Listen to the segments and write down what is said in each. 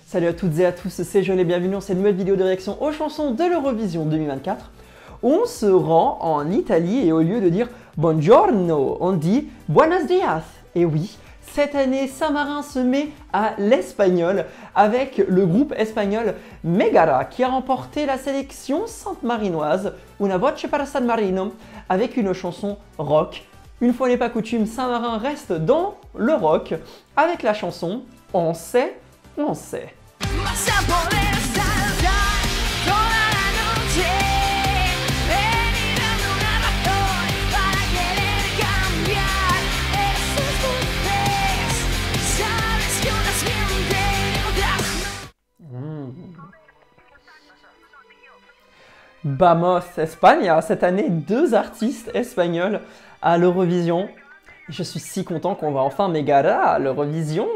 Salut à toutes et à tous, c'est Joël et bienvenue dans cette nouvelle vidéo de réaction aux chansons de l'Eurovision 2024 où on se rend en Italie et au lieu de dire Buongiorno, on dit Buenos dias. Et oui, cette année, Saint-Marin se met à l'espagnol avec le groupe espagnol Megara qui a remporté la sélection sainte-marinoise Una voce para San Marino avec une chanson rock. Une fois n'est pas coutume, Saint-Marin reste dans le rock avec la chanson On sait, on sait. Vamos Espagne, cette année 2 artistes espagnols à l'Eurovision. Je suis si content qu'on va enfin Megara à l'Eurovision.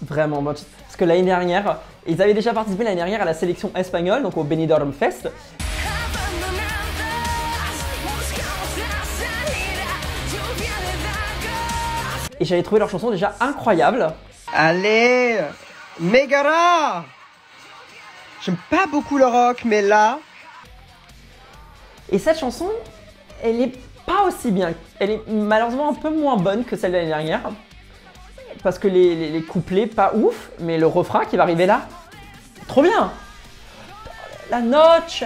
Vraiment, parce que l'année dernière, ils avaient déjà participé l'année dernière à la sélection espagnole, donc au Benidorm Fest. Et j'avais trouvé leur chanson déjà incroyable. Allez, Megara! J'aime pas beaucoup le rock, mais là... Et cette chanson, elle est pas aussi bien. Elle est malheureusement un peu moins bonne que celle de l'année dernière. Parce que les couplets, pas ouf, mais le refrain qui va arriver là, trop bien! La noche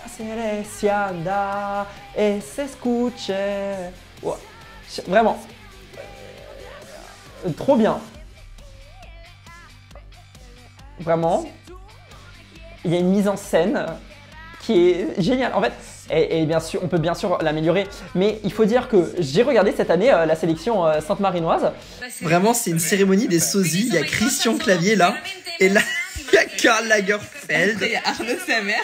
se anda et s'escuche. Ouais. Vraiment. Trop bien. Vraiment. Il y a une mise en scène qui est géniale. En fait, et bien sûr, on peut bien sûr l'améliorer. Mais il faut dire que j'ai regardé cette année la sélection sainte-marinoise. Vraiment, c'est une cérémonie des sosies. Il y a Christian Clavier là. Et là, il y a Karl Lagerfeld. Il y a Arnaud de sa mère.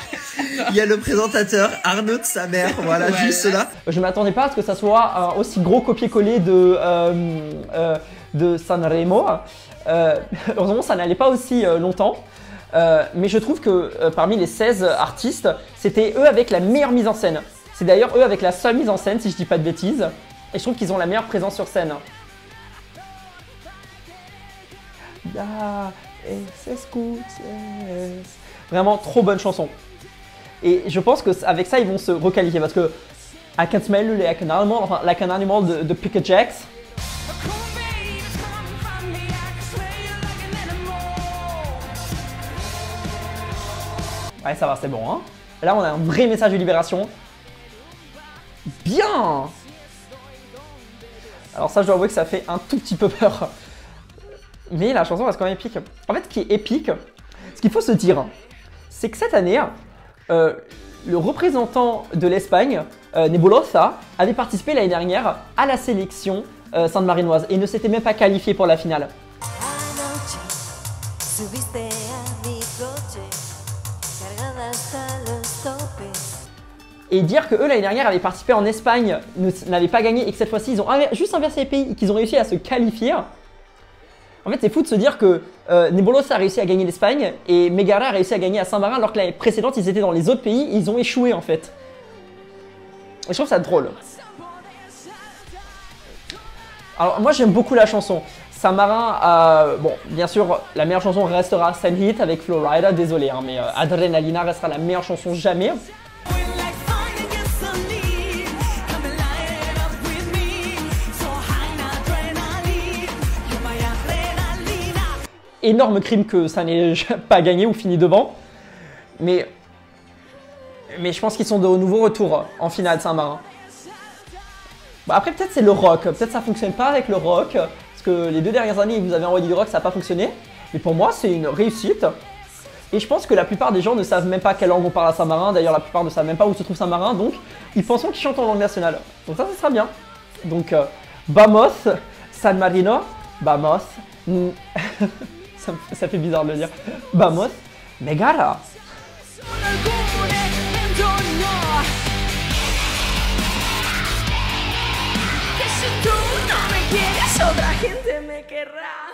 Il y a le présentateur Arnaud de sa mère. Voilà, juste là. Je ne m'attendais pas à ce que ça soit un aussi gros copier-coller de Sanremo. Heureusement, ça n'allait pas aussi longtemps. Mais je trouve que parmi les 16 artistes, c'était eux avec la meilleure mise en scène. C'est d'ailleurs eux avec la seule mise en scène, si je dis pas de bêtises. Et je trouve qu'ils ont la meilleure présence sur scène. Vraiment trop bonne chanson. Et je pense qu'avec ça, ils vont se requalifier parce que I Can Smell You Like an Animal, enfin Like an Animal de Pick a Jacks. Ouais, ça va, c'est bon, hein. Là, on a un vrai message de libération. Bien! Alors ça, je dois avouer que ça fait un tout petit peu peur. Mais la chanson reste quand même épique. En fait, ce qui est épique, ce qu'il faut se dire, c'est que cette année, le représentant de l'Espagne, Nebulosa, avait participé l'année dernière à la sélection sainte-marinoise et ne s'était même pas qualifié pour la finale. Et dire que eux l'année dernière avaient participé en Espagne, n'avaient pas gagné et que cette fois-ci ils ont juste inversé les pays et qu'ils ont réussi à se qualifier. En fait c'est fou de se dire que Nebulosa a réussi à gagner l'Espagne et Megara a réussi à gagner à Saint-Marin alors que l'année précédente ils étaient dans les autres pays et ils ont échoué en fait. Et je trouve ça drôle. Alors moi j'aime beaucoup la chanson. Saint-Marin, bon, bien sûr, la meilleure chanson restera Send It avec Florida, désolé, hein, mais Adrenalina restera la meilleure chanson jamais. Énorme crime que ça n'ait pas gagné ou fini devant, mais je pense qu'ils sont de nouveau retour en finale Saint-Marin. Bon, après peut-être c'est le rock, peut-être ça fonctionne pas avec le rock. Parce que les 2 dernières années, vous avez envoyé du rock, ça n'a pas fonctionné. Mais pour moi, c'est une réussite. Et je pense que la plupart des gens ne savent même pas quelle langue on parle à Saint-Marin. D'ailleurs, la plupart ne savent même pas où se trouve Saint-Marin. Donc, ils pensent qu'ils chantent en langue nationale. Donc ça sera bien. Donc, Vamos, San Marino. Vamos. Ça fait bizarre de le dire. Vamos, Megara. Otra gente me querrá.